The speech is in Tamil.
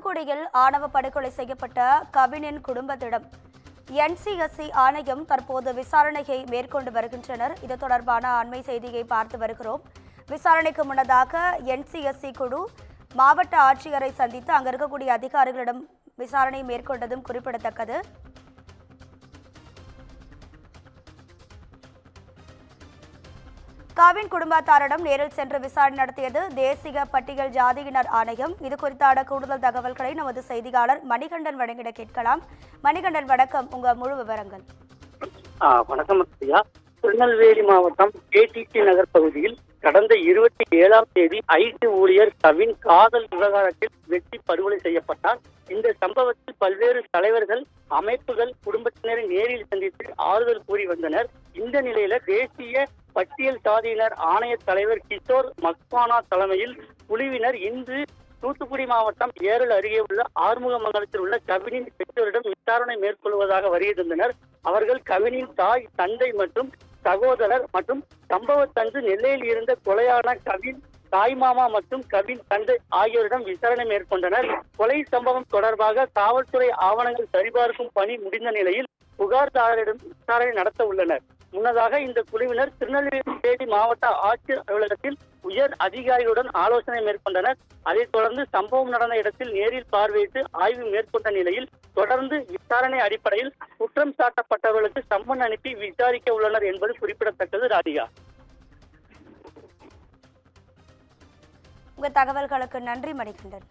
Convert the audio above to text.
தூத்துக்குடியில் ஆணவ படுகொலை செய்யப்பட்ட கவினின் குடும்பத்திடம் NCSC ஆணையம் தற்போது விசாரணையை மேற்கொண்டு வருகின்றனர். இது தொடர்பான அண்மை செய்தியை பார்த்து வருகிறோம். விசாரணைக்கு முன்னதாக NCSC குழு மாவட்ட ஆட்சியரை சந்தித்து அங்கு இருக்கக்கூடிய அதிகாரிகளிடம் விசாரணை மேற்கொண்டதும் குறிப்பிடத்தக்கது. கவின் குடும்பத்தாரிடம் நேரில் சென்று விசாரணை நடத்தியது தேசிய பட்டியல் ஜாதியினர் ஆணையம். இது குறித்தான கூடுதல் தகவல்களை நமது செய்தியாளர் மணிகண்டன் வழங்கிட கேட்கலாம். மணிகண்டன், வணக்கம். உங்க முழு விவரங்கள். வணக்கம். திருநெல்வேலி மாவட்டம் KTT நகர் பகுதியில் கடந்த 27ஆம் தேதி IT ஊழியர் கவின் காதல் விவகாரத்தில் வெட்டி படுகொலை செய்யப்பட்டார். இந்த சம்பவத்தில் பல்வேறு தலைவர்கள், அமைப்புகள் குடும்பத்தினரை நேரில் சந்தித்து ஆறுதல் கூறி வந்தனர். இந்த நிலையில தேசிய பட்டியல் சாதியினர் ஆணைய தலைவர் கிஷோர் மக்வானா தலைமையில் குழுவினர் இன்று தூத்துக்குடி மாவட்டம் ஏரல் அருகே உள்ள ஆறுமுகமங்கலத்தில் உள்ள கவினின் பெற்றோரிடம் விசாரணை மேற்கொள்வதாக வருகை தந்தனர். அவர்கள் கவினின் தாய், தந்தை மற்றும் சகோதரர் மற்றும் சம்பவத்தன்று நெல்லையில் இருந்த கொலையான கவின் தாய்மாமா மற்றும் கவின் தந்தை ஆகியோரிடம் விசாரணை மேற்கொண்டனர். கொலை சம்பவம் தொடர்பாக காவல்துறை ஆவணங்கள் சரிபார்க்கும் பணி முடிந்த நிலையில் புகார்தாரரிடம் விசாரணை நடத்த உள்ளனர். முன்னதாக இந்த குழுவினர் திருநெல்வேலி மாவட்ட ஆட்சியர் அலுவலகத்தில் உயர் அதிகாரிகளுடன் ஆலோசனை மேற்கொண்டனர். அதைத் தொடர்ந்து சம்பவம் நடந்த இடத்தில் நேரில் பார்வையிட்டு ஆய்வு மேற்கொண்ட நிலையில் தொடர்ந்து விசாரணை அடிப்படையில் குற்றம் சாட்டப்பட்டவர்களுக்கு சம்மன் அனுப்பி விசாரிக்க உள்ளனர் என்பது குறிப்பிடத்தக்கது. ராதிகா, உங்க தகவல்களுக்கு நன்றி மணிகண்டன்.